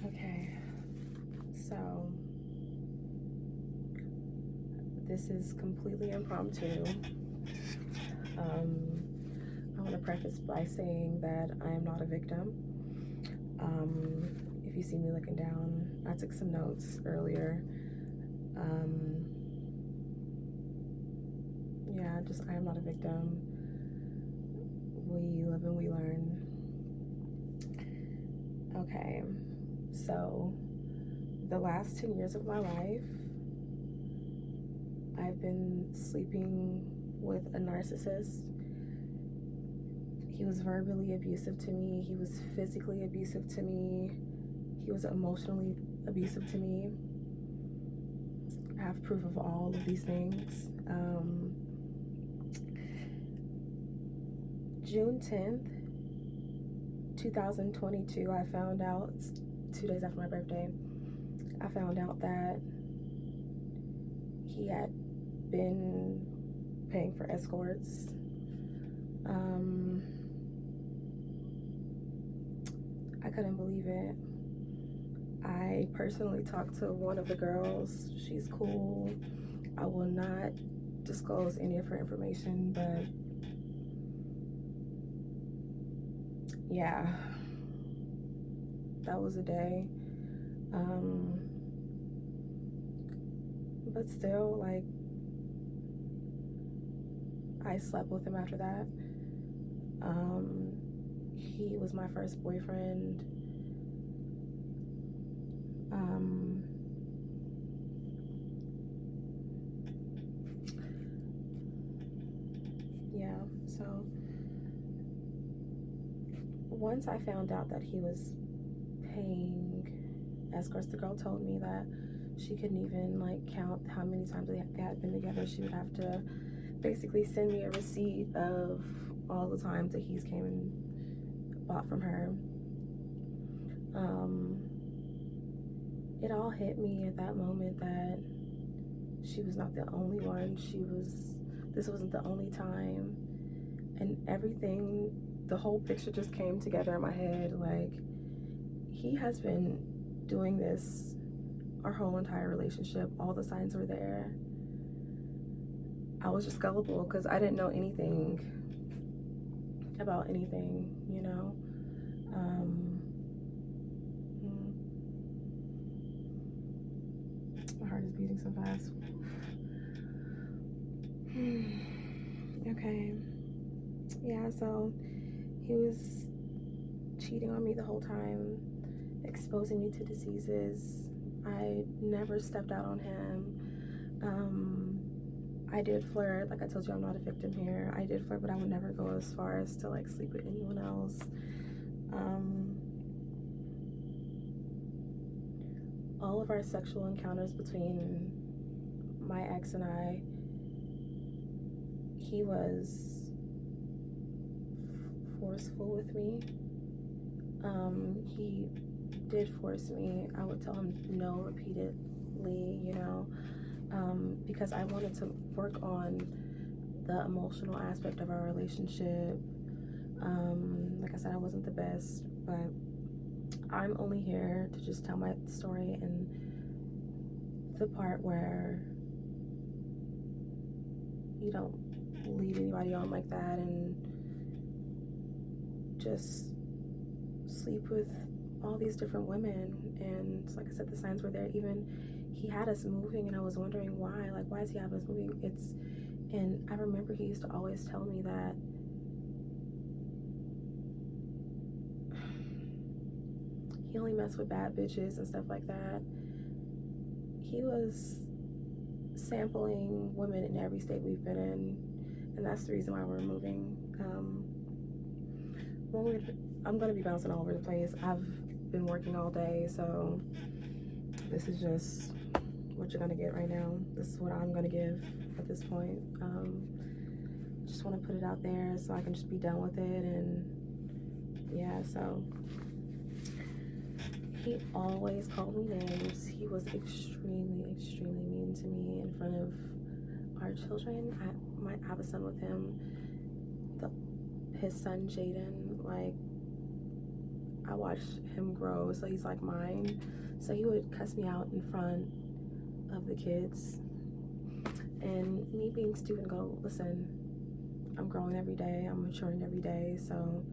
Okay, so this is completely impromptu. I want to preface by saying that I am not a victim. If you see me looking down, I took some notes earlier. Yeah, I am not a victim. We live and we learn. Okay, so the last 10 years of my life, I've been sleeping with a narcissist. He was verbally abusive to me. He was physically abusive to me. He was emotionally abusive to me. I have proof of all of these things. June 10th, 2022, I found out, 2 days after my birthday, I found out that he had been paying for escorts. I couldn't believe it. I personally talked to one of the girls. She's cool. I will not disclose any of her information, but yeah, that was a day. But still, like, I slept with him after that. He was my first boyfriend. Yeah, so once I found out that he was paying escorts, the girl told me that she couldn't even like count how many times they had been together. She would have to basically send me a receipt of all the times that he's came and bought from her. It all hit me at that moment that she was not the only one. This wasn't the only time, and everything, the whole picture just came together in my head. Like, he has been doing this our whole entire relationship. All the signs were there. I was just gullible because I didn't know anything about anything, you know. My heart is beating so fast. Okay. Yeah, so he was cheating on me the whole time, exposing me to diseases. I never stepped out on him. I did flirt. Like I told you, I'm not a victim here. I did flirt, but I would never go as far as to like sleep with anyone else. All of our sexual encounters between my ex and I, he was forceful with me. He did force me. I would tell him no repeatedly, you know, because I wanted to work on the emotional aspect of our relationship. Like I said, I wasn't the best, but I'm only here to just tell my story and the part where you don't lead anybody on like that and just sleep with all these different women. And like I said, the signs were there. Even he had us moving, and I was wondering why. Like, why is he having us moving? And I remember he used to always tell me that he only messed with bad bitches and stuff like that. He was sampling women in every state we've been in, and that's the reason why we're moving. I'm gonna be bouncing all over the place. I've been working all day, so this is just what you're gonna get right now. This is what I'm gonna give at this point. Just want to put it out there so I can just be done with it. And yeah, so he always called me names. He was extremely mean to me in front of our children. I have a son with him. His son Jaden, like, I watched him grow, so he's like mine. So he would cuss me out in front of the kids, and me being stupid go, listen, I'm growing every day, I'm maturing every day, so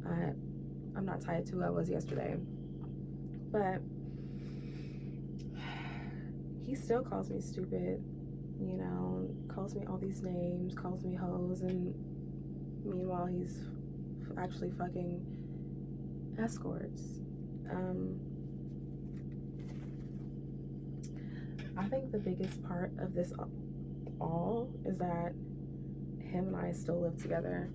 I'm not tied to who I was yesterday. But he still calls me stupid, you know, calls me all these names, calls me hoes, and meanwhile he's actually fucking escorts. I think the biggest part of this all is that him and I still live together.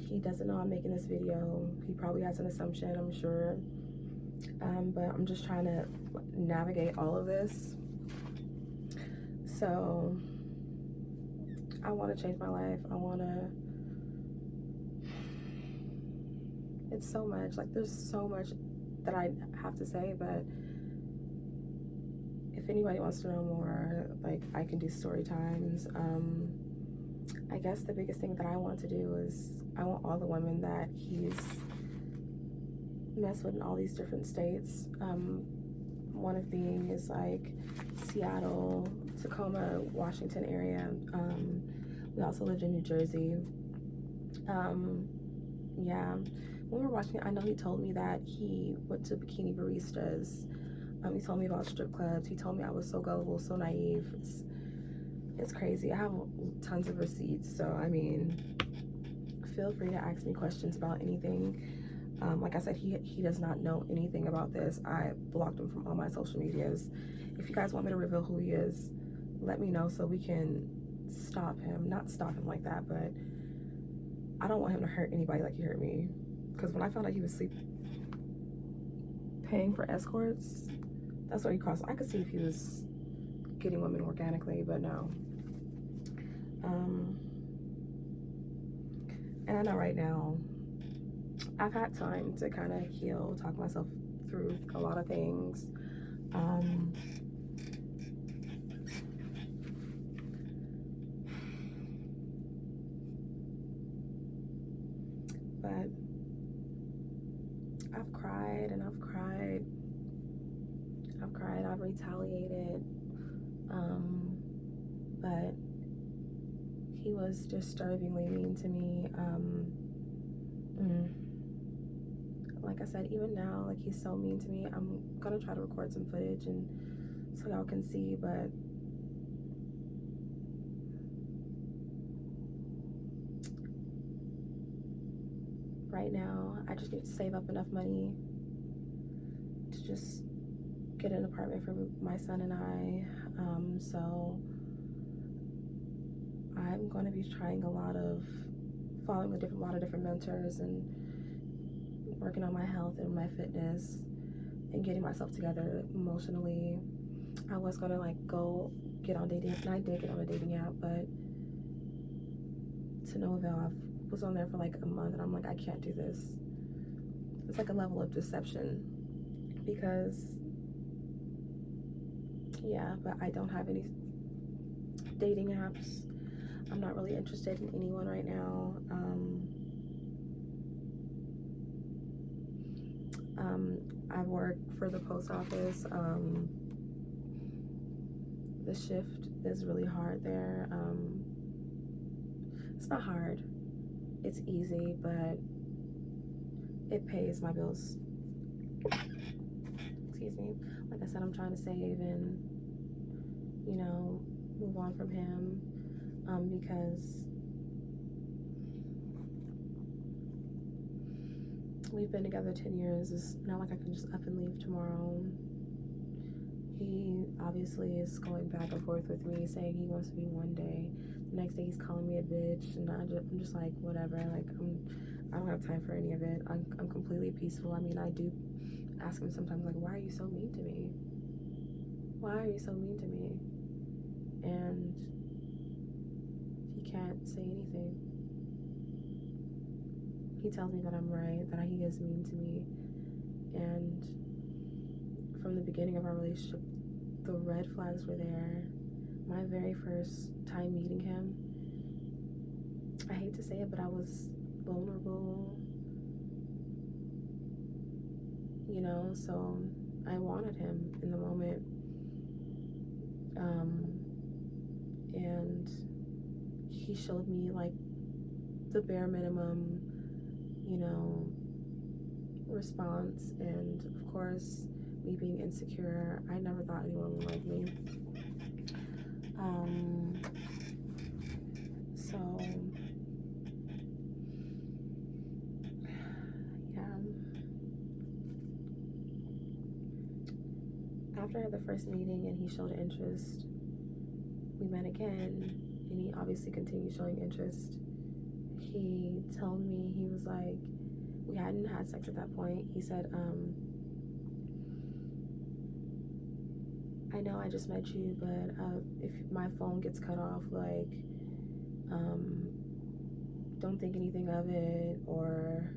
He doesn't know I'm making this video. He probably has an assumption, I'm sure. But I'm just trying to navigate all of this. So I want to change my life. It's so much, like there's so much that I have to say, but if anybody wants to know more, like I can do story times. I guess the biggest thing that I want to do is I want all the women that he's messed with in all these different states. One of being is like Seattle, Tacoma, Washington area. We also lived in New Jersey. Yeah, when we were watching it, I know he told me that he went to bikini baristas. He told me about strip clubs. He told me I was so gullible, so naive. It's crazy. I have tons of receipts, so I mean, feel free to ask me questions about anything. Like I said, he does not know anything about this. I blocked him from all my social medias. If you guys want me to reveal who he is, let me know so we can stop him. Not stop him like that, but I don't want him to hurt anybody like he hurt me. Because when I found out he was paying for escorts, that's what he crossed. I could see if he was getting women organically, but no. And I know right now, I've had time to kind of heal, talk myself through a lot of things. But I've cried and I've cried. I've retaliated. But he was disturbingly mean to me. Like I said, even now, like he's so mean to me. I'm gonna try to record some footage and so y'all can see, but right now I just need to save up enough money to just get an apartment for my son and I. So I'm going to be trying following a lot of different mentors and working on my health and my fitness and getting myself together emotionally. I was going to like go get on dating, and I did get on a dating app, but to no avail. I was on there for like a month and I'm like, I can't do this. It's like a level of deception because yeah, but I don't have any dating apps. I'm not really interested in anyone right now. I work for the post office. The shift is really hard there. It's not hard, it's easy, but it pays my bills. Excuse me. Like I said, I'm trying to save and, you know, move on from him, because we've been together 10 years. It's not like I can just up and leave tomorrow. He obviously is going back and forth with me, saying he wants to be one day. The next day he's calling me a bitch, and I'm just like, whatever. Like, I don't have time for any of it. I'm completely peaceful. I mean, I do ask him sometimes, like, why are you so mean to me? Why are you so mean to me? And he can't say anything. He tells me that I'm right, that he is mean to me. And from the beginning of our relationship, the red flags were there. My very first time meeting him, I hate to say it, but I was vulnerable. you know, so I wanted him in the moment. And he showed me like the bare minimum, you know, response. And of course, me being insecure, I never thought anyone would like me. So yeah, after I had the first meeting and he showed interest, we met again, and he obviously continued showing interest. He told me, he was like, we hadn't had sex at that point. He said, I know I just met you, but if my phone gets cut off, like, don't think anything of it, or,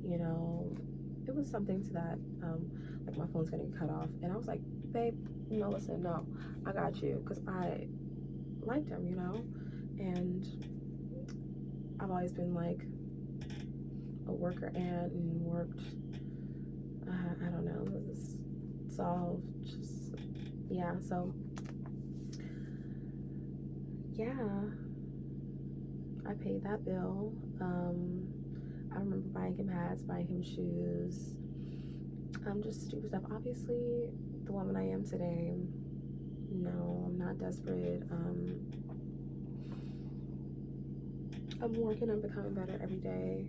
you know, it was something to that, like my phone's gonna get cut off. And I was like, babe, no, listen, no, I got you, because I liked him, you know, and I've always been like a worker ant and worked, I don't know, it's all just, yeah, so, yeah, I paid that bill. I remember buying him hats, buying him shoes, just stupid stuff. Obviously, the woman I am today, no, I'm not desperate. I'm working on becoming better every day.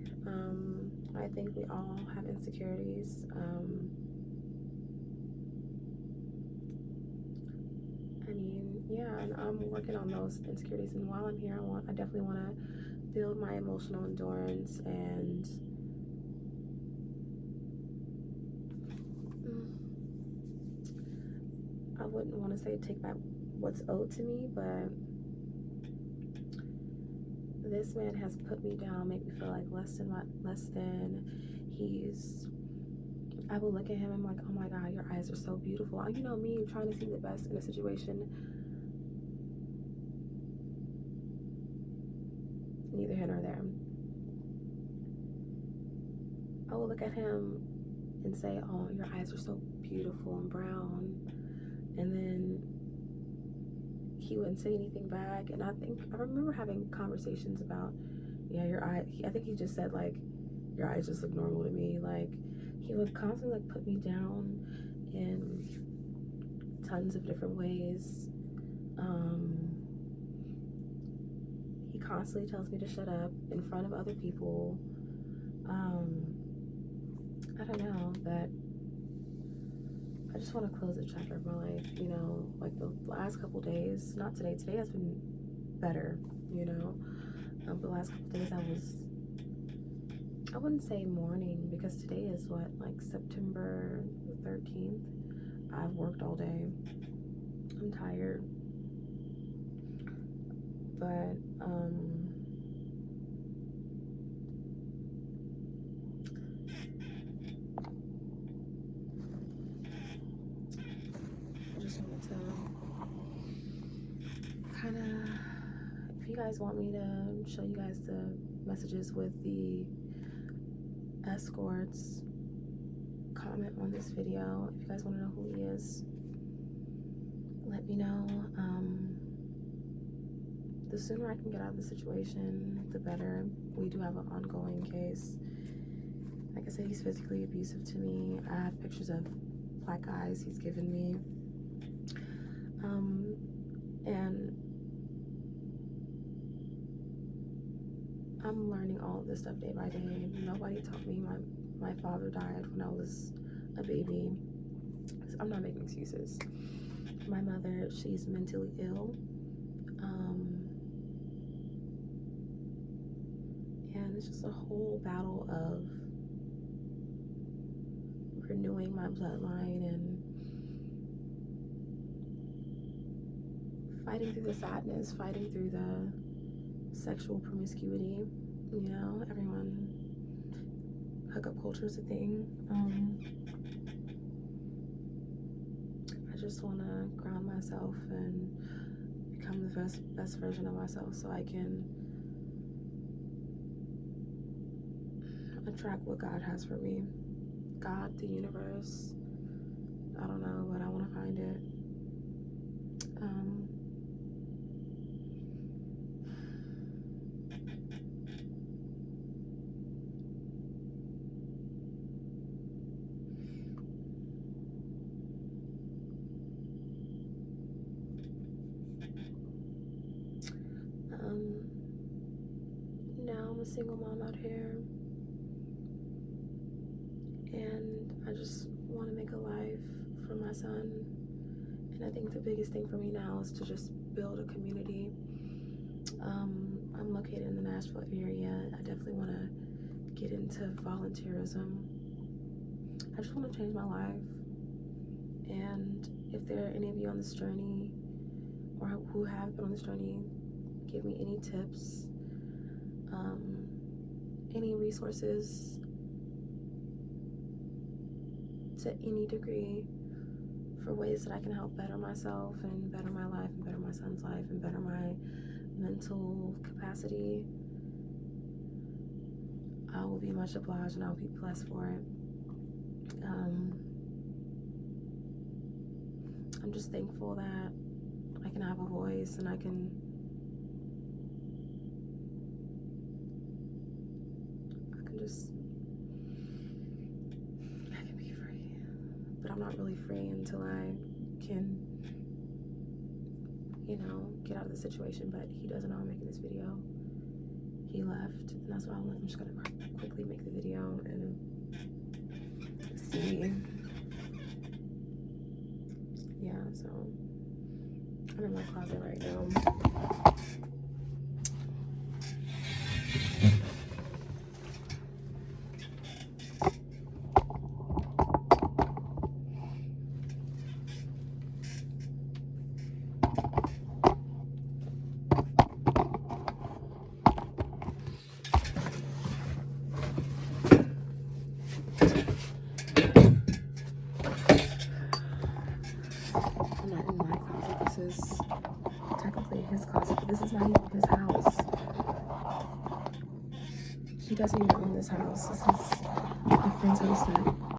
I think we all have insecurities. I mean, yeah, and I'm working on those insecurities. And while I'm here, I definitely want to build my emotional endurance, and I wouldn't want to say take back what's owed to me, but this man has put me down, made me feel like less than. I will look at him and I'm like, oh my God, your eyes are so beautiful. You know me, trying to see the best in a situation. Neither here nor there. I will look at him and say, oh, your eyes are so beautiful and brown. And then he wouldn't say anything back. And I remember having conversations about, yeah, your eye, I think he just said like, your eyes just look normal to me. Like, he would constantly like put me down in tons of different ways. He constantly tells me to shut up in front of other people. I don't know, that I just want to close a chapter of my life, you know, like the last couple days, not today, today has been better, you know, the last couple days I wouldn't say mourning, because today is what, like September 13th, I've worked all day, I'm tired, but, I just wanted to kind of, if you guys want me to show you guys the messages with the escorts, comment on this video. If you guys want to know who he is, let me know. The sooner I can get out of the situation, the better. We do have an ongoing case. Like I said, he's physically abusive to me. I have pictures of black eyes he's given me. And I'm learning all of this stuff day by day. Nobody taught me. My father died when I was a baby. I'm not making excuses. My mother, she's mentally ill. And it's just a whole battle of renewing my bloodline and fighting through the sadness, fighting through the sexual promiscuity. You know, everyone, hookup culture is a thing. I just want to ground myself and become the best version of myself, so I can attract what God has for me. God, the universe, I don't know, but I want to find it. Now I'm a single mom out here, and I just want to make a life for my son. And I think the biggest thing for me now is to just build a community. I'm located in the Nashville area. I definitely want to get into volunteerism. I just want to change my life. And if there are any of you on this journey, or who have been on this journey, give me any tips, any resources to any degree for ways that I can help better myself and better my life and better my son's life and better my mental capacity. I will be much obliged and I'll be blessed for it. I'm just thankful that I can have a voice and I can be free. But I'm not really free until I can, get out of the situation. But he doesn't know I'm making this video. He left, and that's why I'm just gonna quickly make the video and see. Yeah, so I'm in my closet right now. I'm not in my closet. This is technically his closet, but this is not even his house. He doesn't even own this house. This is a friend's house that